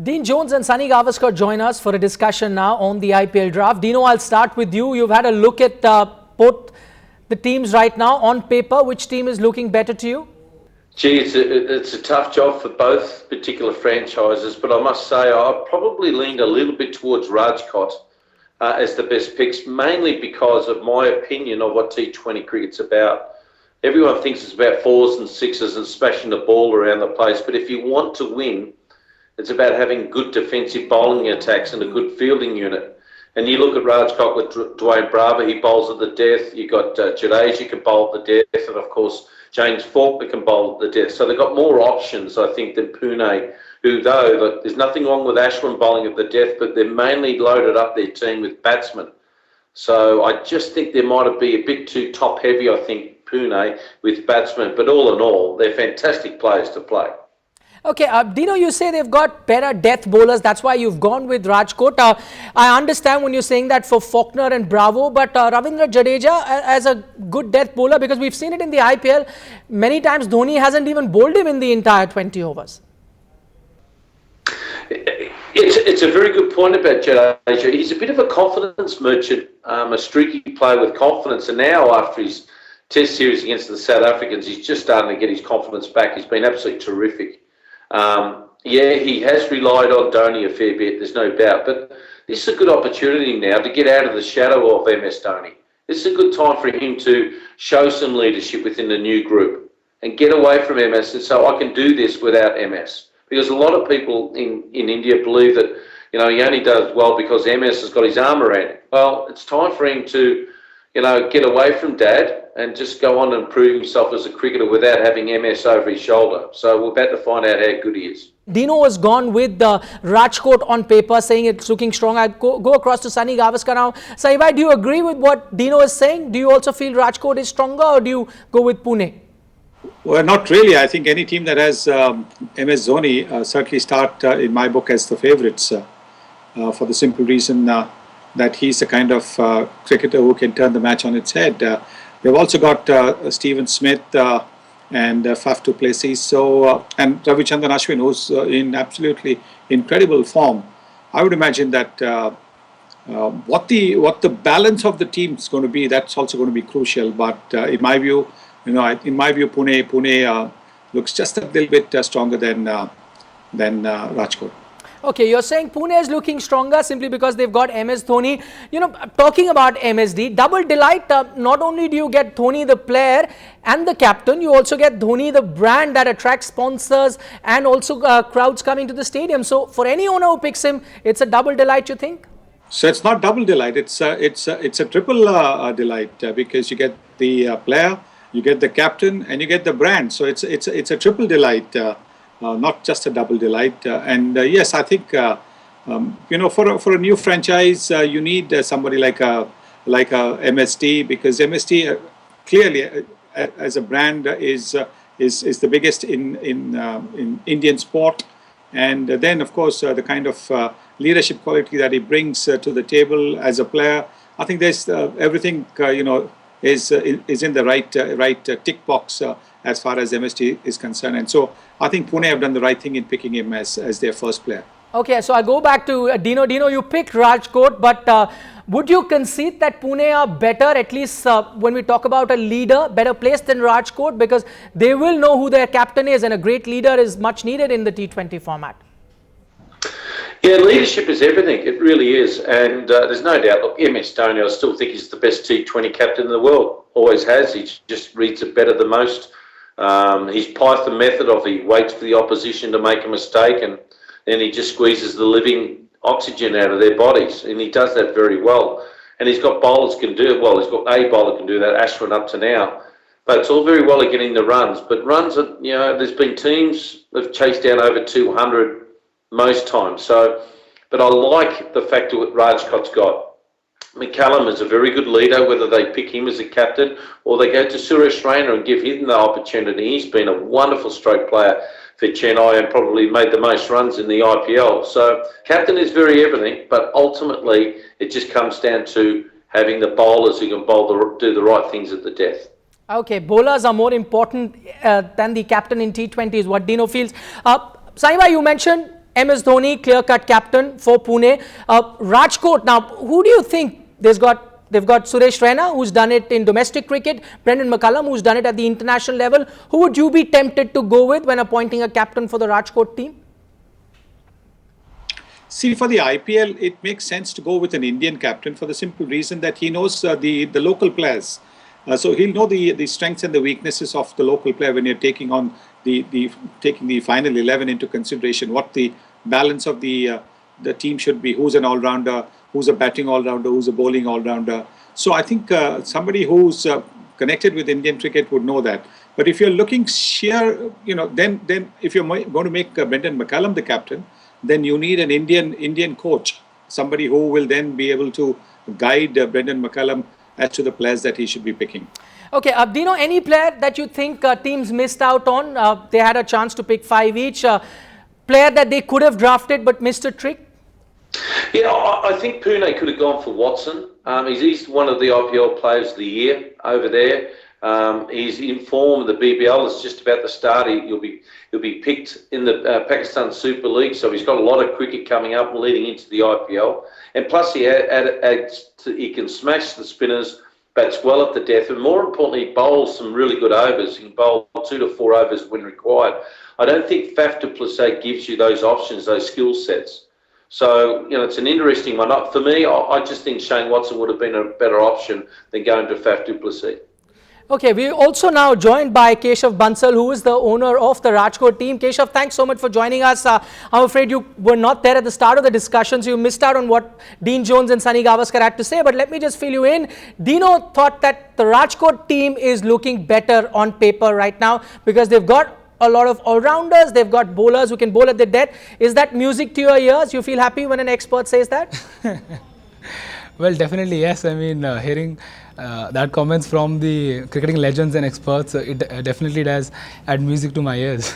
Dean Jones and Sunil Gavaskar join us for a discussion now on the IPL draft. Dino, I'll start with you. You've had a look at both the teams right now. On paper, which team is looking better to you? Gee, it's a tough job for both particular franchises, but I must say I probably leaned a little bit towards Rajkot as the best picks, mainly because of my opinion of what T20 cricket's about. Everyone thinks it's about fours and sixes and smashing the ball around the place, but if you want to win, it's about having good defensive bowling attacks and a good fielding unit. And you look at Rajkot with Dwayne Bravo, he bowls at the death. You've got Jadeja can bowl at the death, and of course James Faulkner can bowl at the death. So they've got more options, I think, than Pune, who though, there's nothing wrong with Ashwin bowling at the death, but they're mainly loaded up their team with batsmen. So I just think there might be a bit too top heavy, I think, Pune with batsmen. But all in all, they're fantastic players to play. Okay, Dino, you say they've got better death bowlers. That's why you've gone with Rajkot. I understand when you're saying that for Faulkner and Bravo, but Ravindra Jadeja as a good death bowler, because we've seen it in the IPL. Many times Dhoni hasn't even bowled him in the entire 20 overs. It's a very good point about Jadeja. He's a bit of a confidence merchant, a streaky player with confidence. And now after his test series against the South Africans, he's just starting to get his confidence back. He's been absolutely terrific. Yeah, he has relied on Dhoni a fair bit, there's no doubt, but this is a good opportunity now to get out of the shadow of MS Dhoni. This is a good time for him to show some leadership within the new group and get away from MS and so I can do this without MS. Because a lot of people in India believe that, you know, he only does well because MS has got his arm around him. Well, it's time for him to, you know, get away from Dad and just go on and prove himself as a cricketer without having MS over his shoulder. So we're about to find out how good he is. Dino has gone with Rajkot on paper, saying it's looking strong. I'll go across to Sunil Gavaskar now. Saibai, do you agree with what Dino is saying? Do you also feel Rajkot is stronger, or do you go with Pune? Well, not really. I think any team that has MS Dhoni certainly start, in my book, as the favourites for the simple reason that he's the kind of cricketer who can turn the match on its head. They've also got Steven Smith and Faf du Plessis, and Ravichandran Ashwin, who's in absolutely incredible form. I would imagine that what the balance of the team is going to be, that's also going to be crucial. But in my view, Pune looks just a little bit stronger than Rajkot. Okay, you're saying Pune is looking stronger simply because they've got MS Dhoni. You know, talking about MSD, double delight, not only do you get Dhoni the player and the captain, you also get Dhoni the brand that attracts sponsors and also crowds coming to the stadium. So for any owner who picks him, it's a double delight, you think? So it's not double delight, it's a triple delight because you get the player, you get the captain and you get the brand. So it's a triple delight. Not just a double delight. Yes, I think you know, for a new franchise, you need somebody like a MSD, because MSD clearly as a brand is the biggest in Indian sport, and then of course the kind of leadership quality that he brings to the table as a player. I think there's everything you know is in the right tick box as far as MSD is concerned, and so I think Pune have done the right thing in picking him as their first player. Okay, so I'll go back to Dino. Dino, you picked Rajkot, but would you concede that Pune are better, at least when we talk about a leader, better placed than Rajkot, because they will know who their captain is, and a great leader is much needed in the T20 format? Yeah, leadership is everything. It really is. And there's no doubt, look, MS Dhoni, I still think he's the best T20 captain in the world. Always has. He just reads it better than most. His Python method of he waits for the opposition to make a mistake and then he just squeezes the living oxygen out of their bodies. And he does that very well. And he's got bowlers can do it well. He's got a bowler can do that, Ashwin up to now. But it's all very well at getting the runs. But runs, are, you know, there's been teams that have chased down over 200 most times. So, but I like the fact that Rajkot's got. McCallum is a very good leader, whether they pick him as a captain or they go to Suresh Raina and give him the opportunity. He's been a wonderful stroke player for Chennai and probably made the most runs in the IPL. So captain is very everything, but ultimately it just comes down to having the bowlers who can do the right things at the death. Okay, bowlers are more important than the captain in T20 is what Dino feels. Saiba, you mentioned MS Dhoni, clear-cut captain for Pune. Rajkot, now, who do you think they've got Suresh Raina, who's done it in domestic cricket, Brendan McCullum, who's done it at the international level. Who would you be tempted to go with when appointing a captain for the Rajkot team? See, for the IPL, it makes sense to go with an Indian captain for the simple reason that he knows the local players. So he'll know the strengths and the weaknesses of the local player when you're taking on taking the final 11 into consideration, what the balance of the team should be, who's an all-rounder, who's a batting all-rounder, who's a bowling all-rounder. So I think somebody who's connected with Indian cricket would know that. But if you're looking sheer, then if you're going to make Brendan McCullum the captain, then you need an Indian coach, somebody who will then be able to guide Brendan McCullum as to the players that he should be picking. Okay, Dino, any player that you think teams missed out on? They had a chance to pick 5 each. Player that they could have drafted but missed a trick? Yeah, I think Pune could have gone for Watson. He's one of the IPL players of the year over there. He's in form. The BBL is just about to start. He'll be picked in the Pakistan Super League, so he's got a lot of cricket coming up and leading into the IPL. And plus, he can smash the spinners, bats well at the death, and more importantly, bowls some really good overs. He can bowl 2 to 4 overs when required. I don't think Faf du Plessis gives you those options, those skill sets. So, it's an interesting one. For me, I just think Shane Watson would have been a better option than going to Faf du Plessis. Okay, we're also now joined by Keshav Bansal, who is the owner of the Rajkot team. Keshav, thanks so much for joining us. I'm afraid you were not there at the start of the discussion, so you missed out on what Dean Jones and Sunil Gavaskar had to say. But let me just fill you in. Dino thought that the Rajkot team is looking better on paper right now because they've got a lot of all-rounders, they've got bowlers who can bowl at the death. Is that music to your ears? You feel happy when an expert says that? Well, definitely yes. I mean, hearing that comments from the cricketing legends and experts, it definitely does add music to my ears.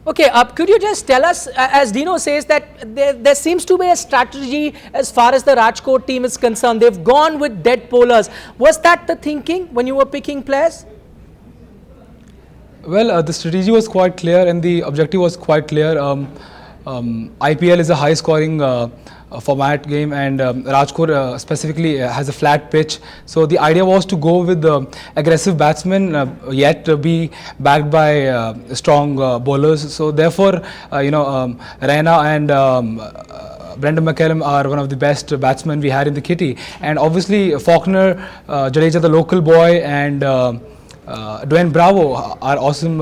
Okay, could you just tell us, as Dino says, that there seems to be a strategy as far as the Rajkot team is concerned. They've gone with dead bowlers. Was that the thinking when you were picking players? Well, the strategy was quite clear and the objective was quite clear. IPL is a high-scoring format game, and Rajkot specifically has a flat pitch. So the idea was to go with aggressive batsmen, yet be backed by strong bowlers. So therefore, Raina and Brendan McCullum are one of the best batsmen we had in the kitty, and obviously Faulkner, Jadeja, the local boy, and Dwayne Bravo are awesome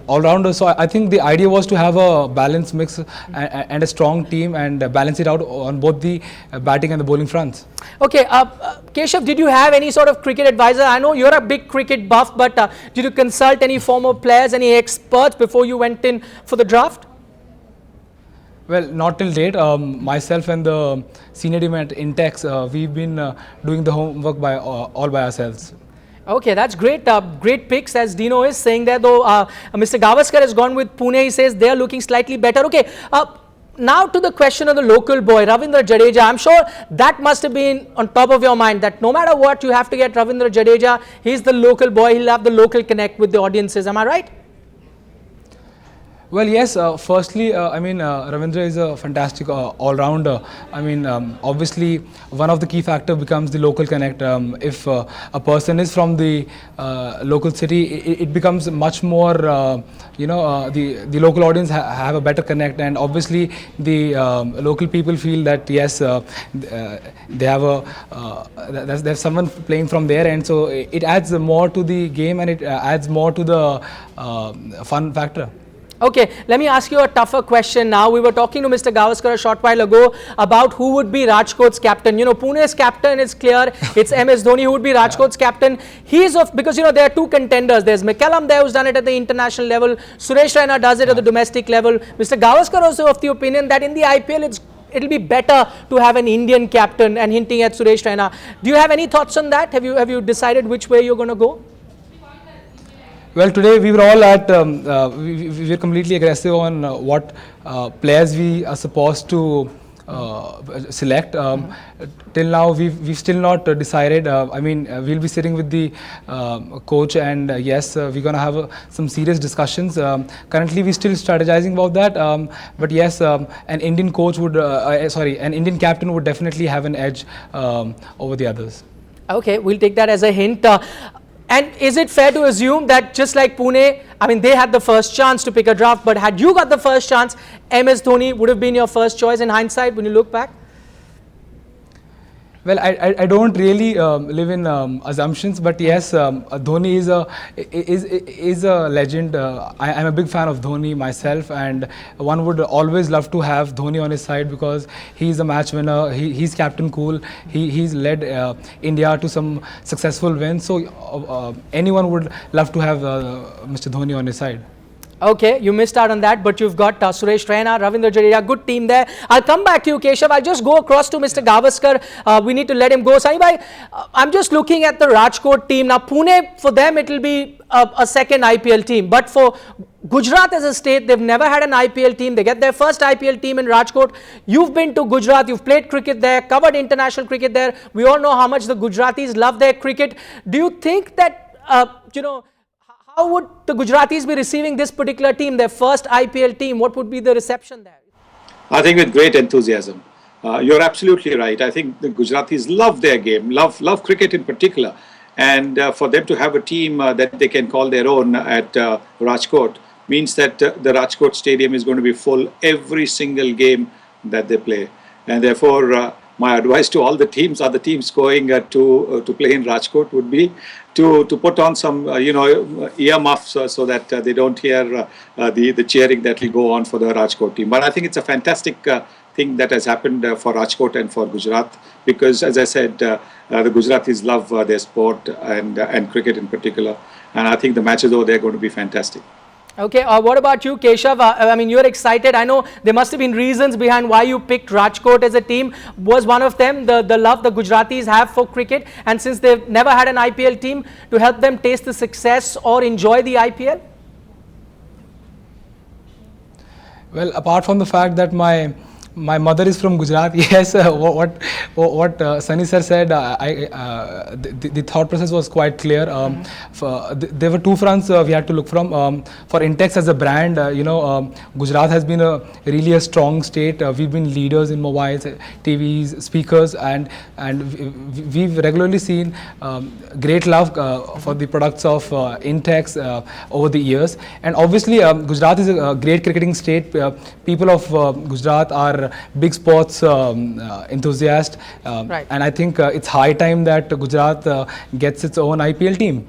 all-rounders. So I think the idea was to have a balanced mix and a strong team and balance it out on both the batting and the bowling fronts. Okay, Keshav, did you have any sort of cricket advisor? I know you're a big cricket buff, but did you consult any former players, any experts before you went in for the draft? Well, not till date. Myself and the senior team at Intex, we've been doing the homework all by ourselves. Okay, that's great. Great picks, as Dino is saying there, though. Mr. Gavaskar has gone with Pune. He says they're looking slightly better. Okay, now to the question of the local boy, Ravindra Jadeja. I'm sure that must have been on top of your mind, that no matter what, you have to get Ravindra Jadeja. He's the local boy. He'll have the local connect with the audiences. Am I right? Well, yes. Firstly, Ravindra is a fantastic all-rounder. Obviously, one of the key factors becomes the local connect. If a person is from the local city, it becomes much more, the local audience have a better connect, and obviously the local people feel that yes, they have there's someone playing from their end, so it adds more to the game and it adds more to the fun factor. Okay, let me ask you a tougher question now. We were talking to Mr. Gavaskar a short while ago about who would be Rajkot's captain. Pune's captain is clear. It's MS Dhoni who would be Rajkot's captain. Because there are two contenders. There's McCullum there who's done it at the international level. Suresh Raina does it at the domestic level. Mr. Gavaskar also of the opinion that in the IPL it'll be better to have an Indian captain, and hinting at Suresh Raina. Do you have any thoughts on that? Have you decided which way you're going to go? Well, today we were all at, we were completely aggressive on what players we are supposed to select. Till now, we've still not decided. I mean, we'll be sitting with the coach, and yes, we're gonna have some serious discussions. Currently, we're still strategizing about that. But yes, an Indian coach would, an Indian captain would definitely have an edge over the others. Okay, we'll take that as a hint. And is it fair to assume that just like Pune, I mean, they had the first chance to pick a draft, but had you got the first chance, MS Dhoni would have been your first choice in hindsight when you look back? Well, I don't really live in assumptions, but yes, Dhoni is a legend. I'm a big fan of Dhoni myself, and one would always love to have Dhoni on his side because he's a match winner. He's Captain Cool. He's led India to some successful wins. So anyone would love to have Mr. Dhoni on his side. Okay, you missed out on that, but you've got Suresh Raina, Ravindra Jadeja, good team there. I'll come back to you, Keshav. I'll just go across to Mr. Gavaskar. We need to let him go. Sani bhai, I'm just looking at the Rajkot team. Now, Pune, for them, it will be a second IPL team. But for Gujarat as a state, they've never had an IPL team. They get their first IPL team in Rajkot. You've been to Gujarat. You've played cricket there, covered international cricket there. We all know how much the Gujaratis love their cricket. Do you think that, how would the Gujaratis be receiving this particular team, their first IPL team? What would be the reception there? I think with great enthusiasm. You're absolutely right. I think the Gujaratis love their game, love cricket in particular. And for them to have a team that they can call their own at Rajkot means that the Rajkot stadium is going to be full every single game that they play. And therefore, my advice to all the teams, other teams going to play in Rajkot would be to put on some earmuffs so that they don't hear the cheering that will go on for the Rajkot team. But I think it's a fantastic thing that has happened for Rajkot and for Gujarat because, as I said, the Gujaratis love their sport and cricket in particular. And I think the matches over there are going to be fantastic. Okay, what about you, Keshav? I mean, you're excited. I know there must have been reasons behind why you picked Rajkot as a team. Was one of them the love the Gujaratis have for cricket? And since they've never had an IPL team, to help them taste the success or enjoy the IPL? Well, apart from the fact that my mother is from Gujarat, yes, what Sunny sir said, the thought process was quite clear. There were two fronts we had to look from. For Intex as a brand, Gujarat has been really a strong state. We've been leaders in mobiles, TVs, speakers, and we've regularly seen great love for the products of Intex over the years. And obviously, Gujarat is a great cricketing state. People of Gujarat are big sports enthusiasts, right. And I think it's high time that Gujarat gets its own IPL team.